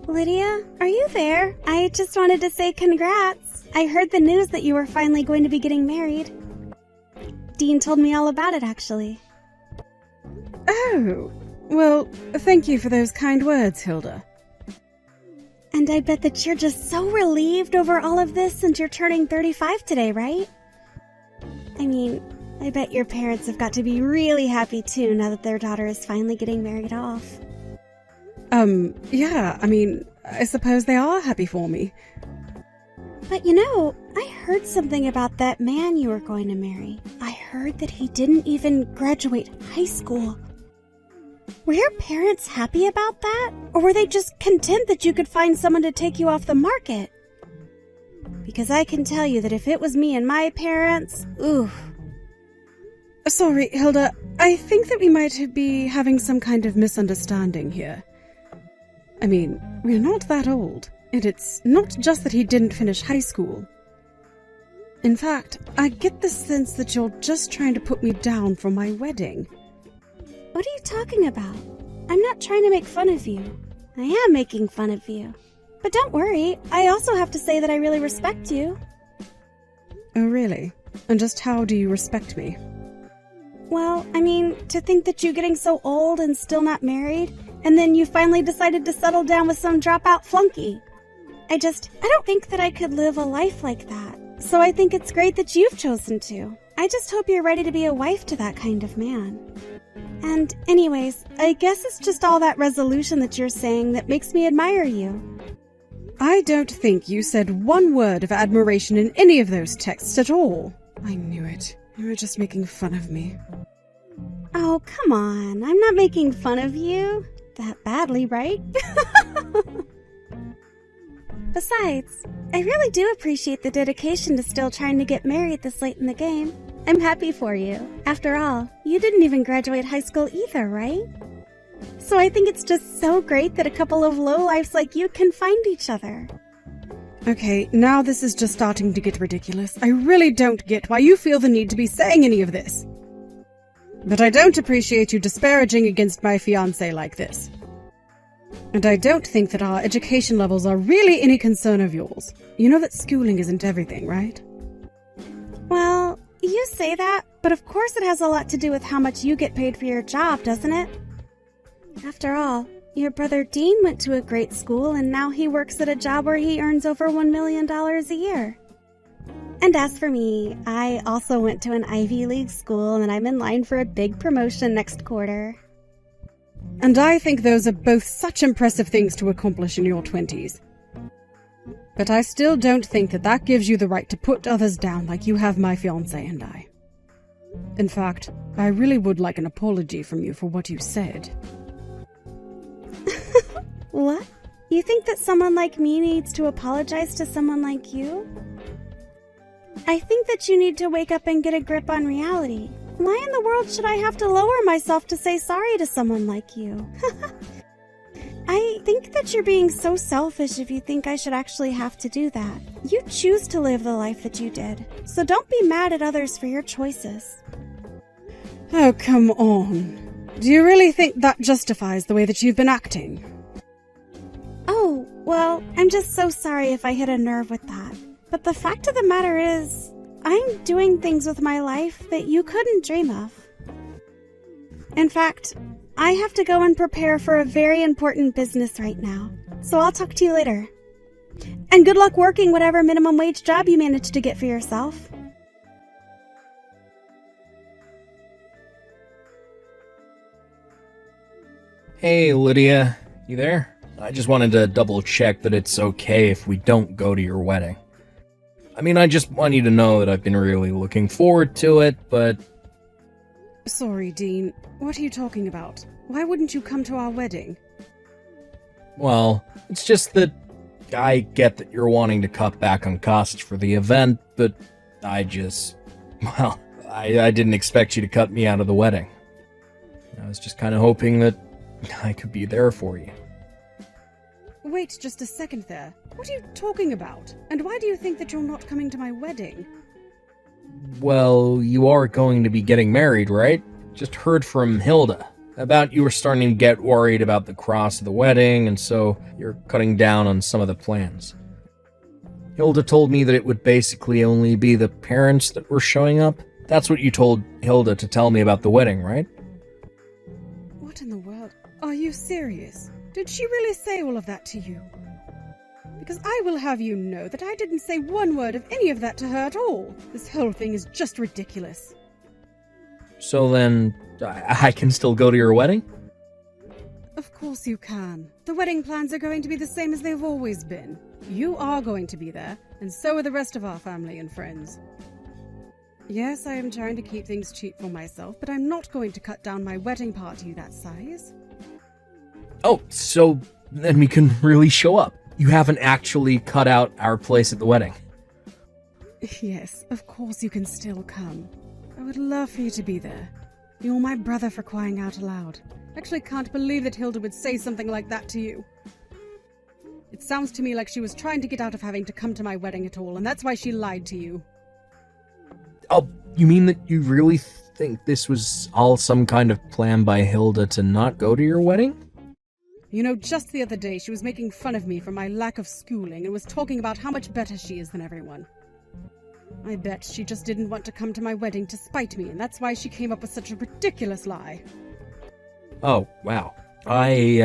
Lydia, are you there? I just wanted to say congrats. I heard the news that you were finally going to be getting married. Dean told me all about it, actually. Oh, well, thank you for those kind words, Hilda. And I bet that you're just so relieved over all of this since you're turning 35 today, right? I mean, I bet your parents have got to be really happy too now that their daughter is finally getting married off. Yeah, I suppose they are happy for me. But I heard something about that man you were going to marry. I heard that he didn't even graduate high school. Were your parents happy about that? Or were they just content that you could find someone to take you off the market? Because I can tell you that if it was me and my parents, ooh. Sorry, Hilda, I think that we might be having some kind of misunderstanding here. We're not that old, and it's not just that he didn't finish high school. In fact, I get the sense that you're just trying to put me down for my wedding. What are you talking about? I'm not trying to make fun of you. I am making fun of you. But don't worry, I also have to say that I really respect you. Oh, really? And just how do you respect me? Well, to think that you getting so old and still not married, and then you finally decided to settle down with some dropout flunky. I don't think that I could live a life like that. So I think it's great that you've chosen to. I just hope you're ready to be a wife to that kind of man. And anyways, I guess it's just all that resolution that you're saying that makes me admire you. I don't think you said one word of admiration in any of those texts at all. I knew it. You were just making fun of me. Oh, come on. I'm not making fun of you. That badly, right? Besides, I really do appreciate the dedication to still trying to get married this late in the game. I'm happy for you. After all, you didn't even graduate high school either, right? So I think it's just so great that a couple of lowlifes like you can find each other. Okay, now this is just starting to get ridiculous. I really don't get why you feel the need to be saying any of this. But I don't appreciate you disparaging against my fiancé like this. And I don't think that our education levels are really any concern of yours. You know that schooling isn't everything, right? Well, you say that, but of course it has a lot to do with how much you get paid for your job, doesn't it? After all, your brother Dean went to a great school and now he works at a job where he earns over $1 million a year. And as for me, I also went to an Ivy League school and I'm in line for a big promotion next quarter. And I think those are both such impressive things to accomplish in your 20s. But I still don't think that that gives you the right to put others down like you have my fiancé and I. In fact, I really would like an apology from you for what you said. What? You think that someone like me needs to apologize to someone like you? I think that you need to wake up and get a grip on reality. Why in the world should I have to lower myself to say sorry to someone like you? I think that you're being so selfish if you think I should actually have to do that. You choose to live the life that you did, so don't be mad at others for your choices. Oh, come on. Do you really think that justifies the way that you've been acting? Oh, well, I'm just so sorry if I hit a nerve with that. But the fact of the matter is, I'm doing things with my life that you couldn't dream of. In fact, I have to go and prepare for a very important business right now, so I'll talk to you later. And good luck working whatever minimum wage job you manage to get for yourself. Hey, Lydia. You there? I just wanted to double check that it's okay if we don't go to your wedding. I just want you to know that I've been really looking forward to it, but... Sorry, Dean. What are you talking about? Why wouldn't you come to our wedding? Well, it's just that I get that you're wanting to cut back on costs for the event, but I didn't expect you to cut me out of the wedding. I was just kind of hoping that I could be there for you. Wait just a second there. What are you talking about? And why do you think that you're not coming to my wedding? Well, you are going to be getting married, right? Just heard from Hilda. About you were starting to get worried about the cross of the wedding, and so you're cutting down on some of the plans. Hilda told me that it would basically only be the parents that were showing up. That's what you told Hilda to tell me about the wedding, right? What in the world? Are you serious? Did she really say all of that to you? Because I will have you know that I didn't say one word of any of that to her at all. This whole thing is just ridiculous. So then, I can still go to your wedding? Of course you can. The wedding plans are going to be the same as they've always been. You are going to be there, and so are the rest of our family and friends. Yes, I am trying to keep things cheap for myself, but I'm not going to cut down my wedding party that size. Oh, so then we can really show up. You haven't actually cut out our place at the wedding. Yes, of course you can still come. I would love for you to be there. You're my brother, for crying out loud. I actually can't believe that Hilda would say something like that to you. It sounds to me like she was trying to get out of having to come to my wedding at all, and that's why she lied to you. Oh, you mean that you really think this was all some kind of plan by Hilda to not go to your wedding? You know, just the other day she was making fun of me for my lack of schooling and was talking about how much better she is than everyone. I bet she just didn't want to come to my wedding to spite me, and that's why she came up with such a ridiculous lie. Oh, wow. I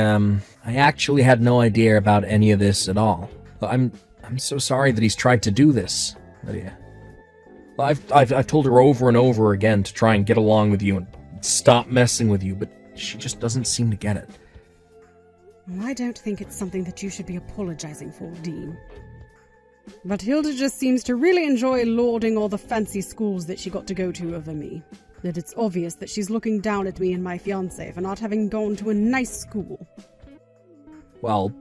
actually had no idea about any of this at all. I'm so sorry that he's tried to do this, Lydia. I've told her over and over again to try and get along with you and stop messing with you, but she just doesn't seem to get it. Well, I don't think it's something that you should be apologizing for, Dean. But Hilda just seems to really enjoy lauding all the fancy schools that she got to go to over me. That it's obvious that she's looking down at me and my fiancé for not having gone to a nice school. Well,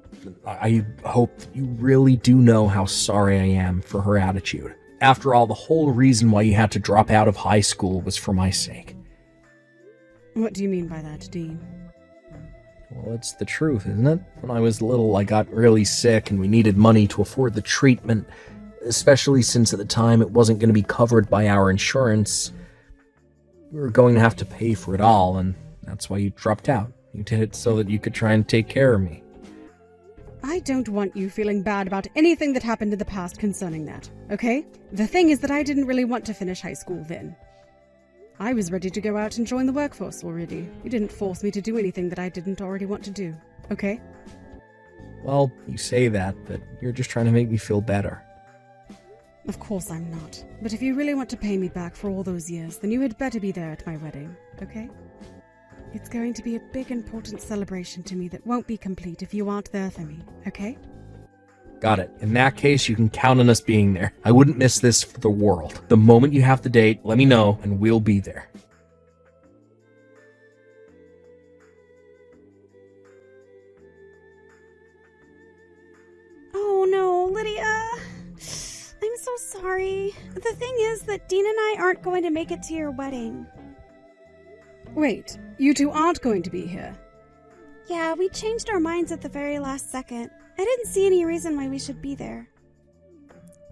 I hope that you really do know how sorry I am for her attitude. After all, the whole reason why you had to drop out of high school was for my sake. What do you mean by that, Dean? Well, it's the truth, isn't it? When I was little, I got really sick and we needed money to afford the treatment, especially since at the time it wasn't going to be covered by our insurance. We were going to have to pay for it all, and that's why you dropped out. You did it so that you could try and take care of me. I don't want you feeling bad about anything that happened in the past concerning that, okay? The thing is that I didn't really want to finish high school then. I was ready to go out and join the workforce already. You didn't force me to do anything that I didn't already want to do, okay? Well, you say that, but you're just trying to make me feel better. Of course I'm not. But if you really want to pay me back for all those years, then you had better be there at my wedding, okay? It's going to be a big, important celebration to me that won't be complete if you aren't there for me, okay? Got it. In that case, you can count on us being there. I wouldn't miss this for the world. The moment you have the date, let me know, and we'll be there. Oh no, Lydia. I'm so sorry. The thing is that Dean and I aren't going to make it to your wedding. Wait, you two aren't going to be here? Yeah, we changed our minds at the very last second. I didn't see any reason why we should be there.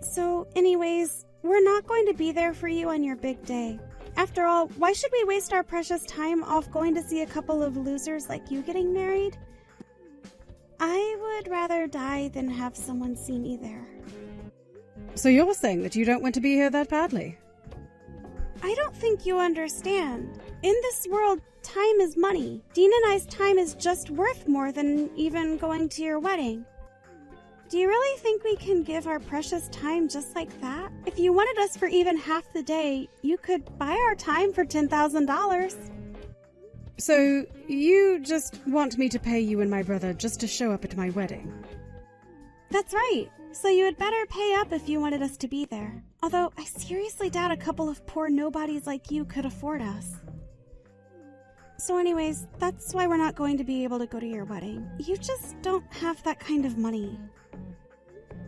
So, anyways, we're not going to be there for you on your big day. After all, why should we waste our precious time off going to see a couple of losers like you getting married? I would rather die than have someone see me there. So you're saying that you don't want to be here that badly? I don't think you understand. In this world, time is money. Dean and I's time is just worth more than even going to your wedding. Do you really think we can give our precious time just like that? If you wanted us for even half the day, you could buy our time for $10,000. So you just want me to pay you and my brother just to show up at my wedding? That's right. So you had better pay up if you wanted us to be there. Although I seriously doubt a couple of poor nobodies like you could afford us. So anyways, that's why we're not going to be able to go to your wedding. You just don't have that kind of money.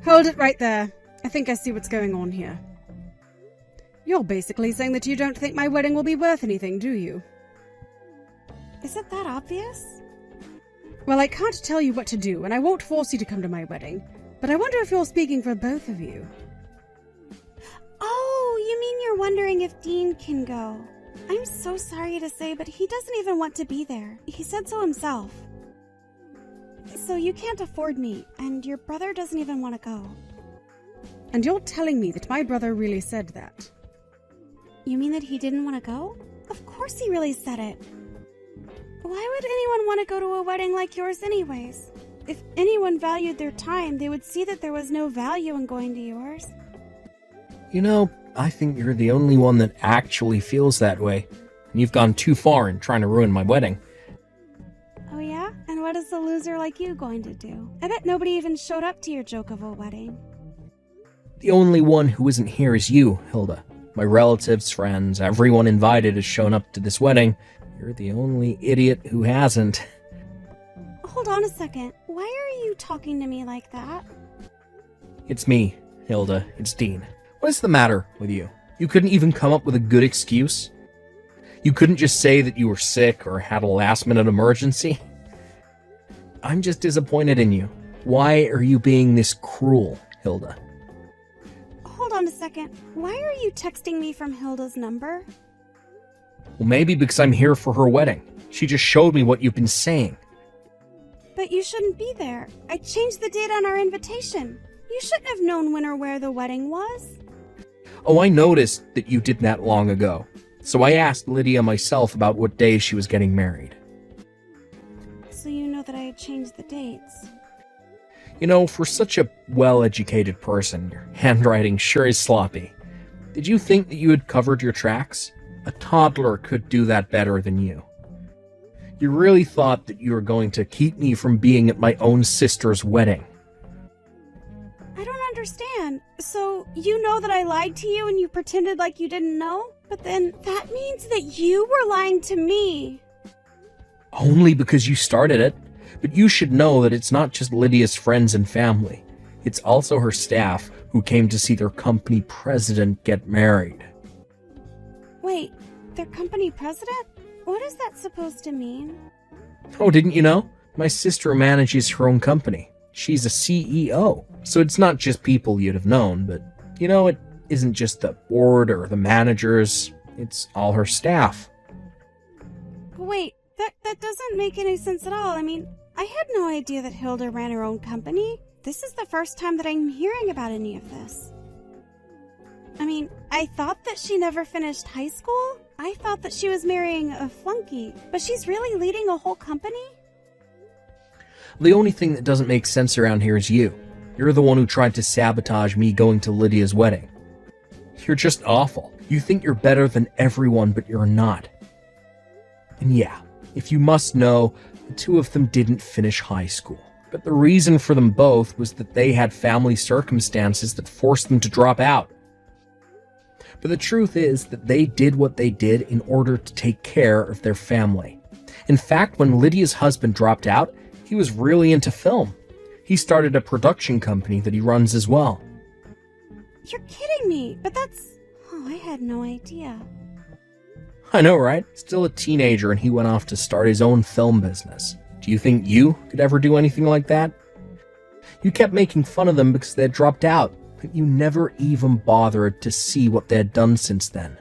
Hold it right there. I think I see what's going on here. You're basically saying that you don't think my wedding will be worth anything, do you? Is it that obvious? Well, I can't tell you what to do, and I won't force you to come to my wedding. But I wonder if you're speaking for both of you. Oh, you mean you're wondering if Dean can go? I'm so sorry to say, but he doesn't even want to be there. He said so himself. So you can't afford me, and your brother doesn't even want to go. And you're telling me that my brother really said that? You mean that he didn't want to go? Of course he really said it. Why would anyone want to go to a wedding like yours anyways? If anyone valued their time, they would see that there was no value in going to yours. You know, I think you're the only one that actually feels that way. And you've gone too far in trying to ruin my wedding. Oh yeah? And what is a loser like you going to do? I bet nobody even showed up to your joke of a wedding. The only one who isn't here is you, Hilda. My relatives, friends, everyone invited has shown up to this wedding. You're the only idiot who hasn't. Hold on a second. Why are you talking to me like that? It's me, Hilda. It's Dean. What is the matter with you? You couldn't even come up with a good excuse? You couldn't just say that you were sick or had a last-minute emergency? I'm just disappointed in you. Why are you being this cruel, Hilda? Hold on a second. Why are you texting me from Hilda's number? Well, maybe because I'm here for her wedding. She just showed me what you've been saying. But you shouldn't be there. I changed the date on our invitation. You shouldn't have known when or where the wedding was. Oh, I noticed that you did that long ago. So I asked Lydia myself about what day she was getting married. So you know that I had changed the dates. You know, for such a well-educated person, your handwriting sure is sloppy. Did you think that you had covered your tracks? A toddler could do that better than you. You really thought that you were going to keep me from being at my own sister's wedding. I don't understand. So you know that I lied to you and you pretended like you didn't know? But then that means that you were lying to me. Only because you started it. But you should know that it's not just Lydia's friends and family. It's also her staff who came to see their company president get married. Wait, their company president? What is that supposed to mean? Oh, didn't you know? My sister manages her own company. She's a CEO. So it's not just people you'd have known, but, you know, it isn't just the board or the managers. It's all her staff. Wait, that doesn't make any sense at all. I mean, I had no idea that Hilda ran her own company. This is the first time that I'm hearing about any of this. I mean, I thought that she never finished high school. I thought that she was marrying a flunky, but she's really leading a whole company? The only thing that doesn't make sense around here is you. You're the one who tried to sabotage me going to Lydia's wedding. You're just awful. You think you're better than everyone, but you're not. And yeah, if you must know, the two of them didn't finish high school. But the reason for them both was that they had family circumstances that forced them to drop out. But the truth is that they did what they did in order to take care of their family. In fact, when Lydia's husband dropped out, he was really into film. He started a production company that he runs as well. You're kidding me, but that's... Oh, I had no idea. I know, right? Still a teenager and he went off to start his own film business. Do you think you could ever do anything like that? You kept making fun of them because they had dropped out, but you never even bothered to see what they had done since then.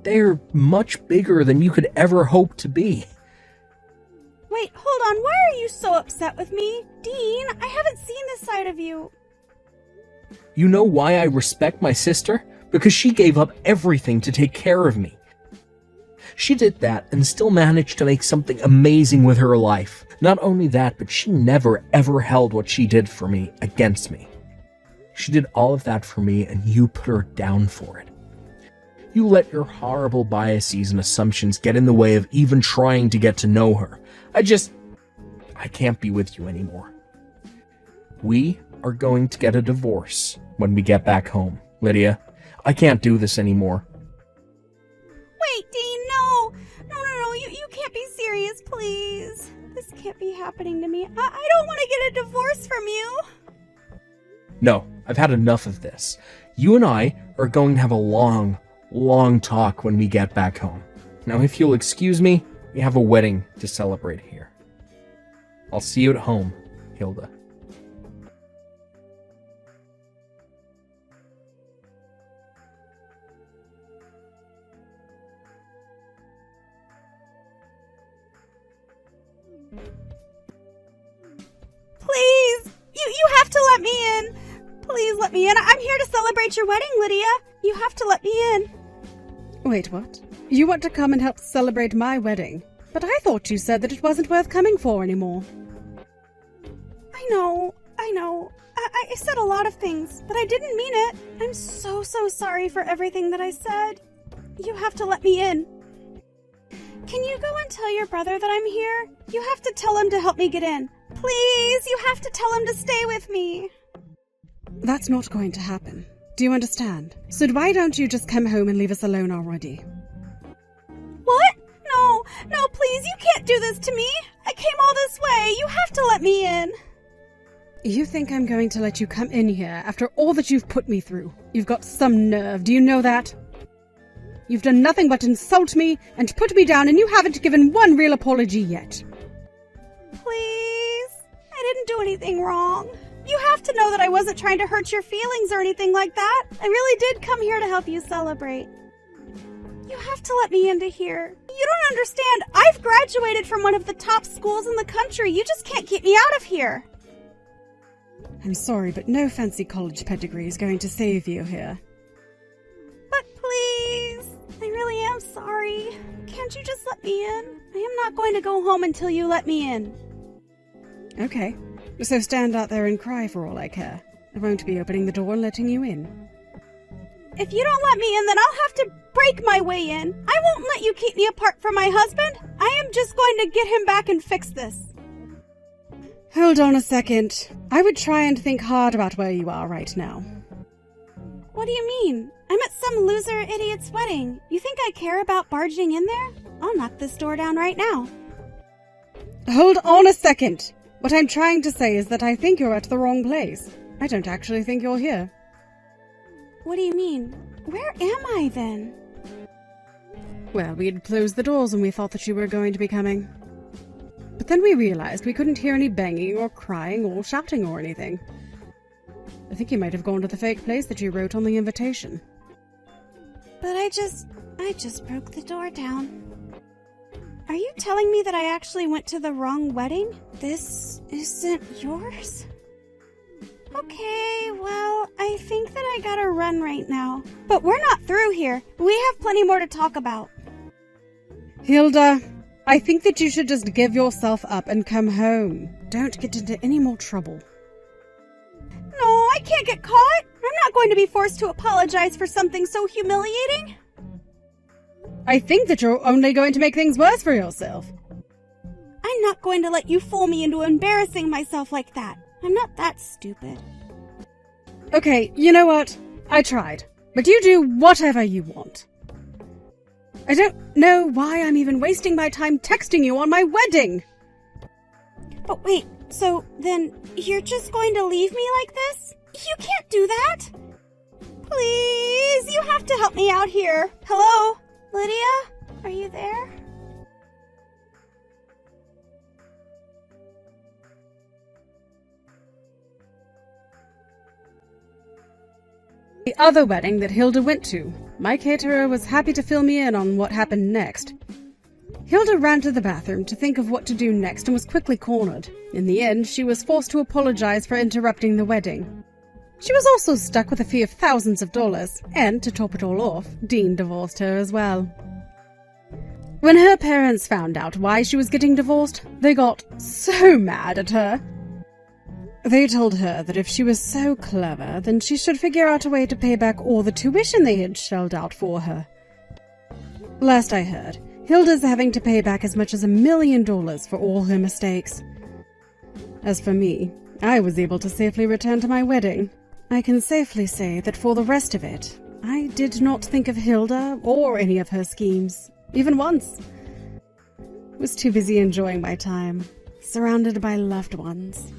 They're much bigger than you could ever hope to be. Wait, hold on. Why are you so upset with me? Dean, I haven't seen this side of you. You know why I respect my sister? Because she gave up everything to take care of me. She did that and still managed to make something amazing with her life. Not only that, but she never ever held what she did for me against me. She did all of that for me and you put her down for it. You let your horrible biases and assumptions get in the way of even trying to get to know her. I can't be with you anymore. We are going to get a divorce when we get back home, Lydia. I can't do this anymore. Wait, Dean, no! No, you can't be serious, please. This can't be happening to me. I don't want to get a divorce from you. No, I've had enough of this. You and I are going to have a long talk when we get back home. Now, if you'll excuse me, we have a wedding to celebrate here. I'll see you at home, Hilda. Please let me in. I'm here to celebrate your wedding, Lydia. You have to let me in. Wait, what? You want to come and help celebrate my wedding? But I thought you said that it wasn't worth coming for anymore. I know. I said a lot of things, but I didn't mean it. I'm so sorry for everything that I said. You have to let me in. Can you go and tell your brother that I'm here? You have to tell him to help me get in. Please, you have to tell him to stay with me. That's not going to happen. Do you understand? So why don't you just come home and leave us alone already? What? No, please, you can't do this to me. I came all this way. You have to let me in. You think I'm going to let you come in here after all that you've put me through? You've got some nerve, do you know that? You've done nothing but insult me and put me down, and you haven't given one real apology yet. Please, I didn't do anything wrong. You have to know that I wasn't trying to hurt your feelings or anything like that. I really did come here to help you celebrate. You have to let me into here. You don't understand. I've graduated from one of the top schools in the country. You just can't keep me out of here. I'm sorry, but no fancy college pedigree is going to save you here. But please, I really am sorry. Can't you just let me in? I am not going to go home until you let me in. Okay, so stand out there and cry for all I care. I won't be opening the door and letting you in. If you don't let me in, then I'll have to break my way in. I won't let you keep me apart from my husband. I am just going to get him back and fix this. Hold on a second. I would try and think hard about where you are right now. What do you mean? I'm at some loser idiot's wedding. You think I care about barging in there? I'll knock this door down right now. Hold on a second. What I'm trying to say is that I think you're at the wrong place. I don't actually think you're here. What do you mean? Where am I then? Well, we had closed the doors and we thought that you were going to be coming. But then we realized we couldn't hear any banging or crying or shouting or anything. I think you might have gone to the fake place that you wrote on the invitation. But I just broke the door down. Are you telling me that I actually went to the wrong wedding? This isn't yours? Okay, well, I think that I gotta run right now. But we're not through here. We have plenty more to talk about. Hilda, I think that you should just give yourself up and come home. Don't get into any more trouble. No, I can't get caught. I'm not going to be forced to apologize for something so humiliating. I think that you're only going to make things worse for yourself. I'm not going to let you fool me into embarrassing myself like that. I'm not that stupid. Okay, you know what? I tried. But you do whatever you want. I don't know why I'm even wasting my time texting you on my wedding. But wait, so then you're just going to leave me like this? You can't do that. Please, you have to help me out here. Hello? Lydia? Are you there? The other wedding that Hilda went to, my caterer was happy to fill me in on what happened next. Hilda ran to the bathroom to think of what to do next and was quickly cornered. In the end, she was forced to apologize for interrupting the wedding. She was also stuck with a fee of thousands of dollars, and to top it all off, Dean divorced her as well. When her parents found out why she was getting divorced, they got so mad at her. They told her that if she was so clever, then she should figure out a way to pay back all the tuition they had shelled out for her. Last I heard, Hilda's having to pay back as much as $1 million for all her mistakes. As for me, I was able to safely return to my wedding. I can safely say that for the rest of it, I did not think of Hilda or any of her schemes, even once. I was too busy enjoying my time, surrounded by loved ones.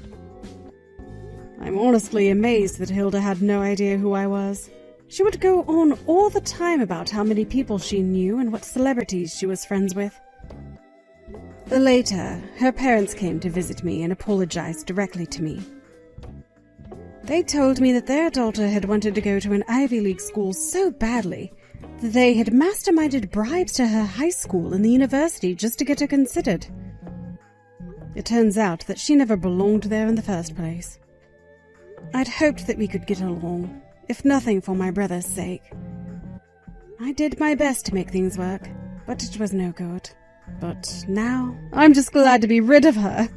I'm honestly amazed that Hilda had no idea who I was. She would go on all the time about how many people she knew and what celebrities she was friends with. Later, her parents came to visit me and apologized directly to me. They told me that their daughter had wanted to go to an Ivy League school so badly that they had masterminded bribes to her high school and the university just to get her considered. It turns out that she never belonged there in the first place. I'd hoped that we could get along, if nothing for my brother's sake. I did my best to make things work, but it was no good. But now, I'm just glad to be rid of her.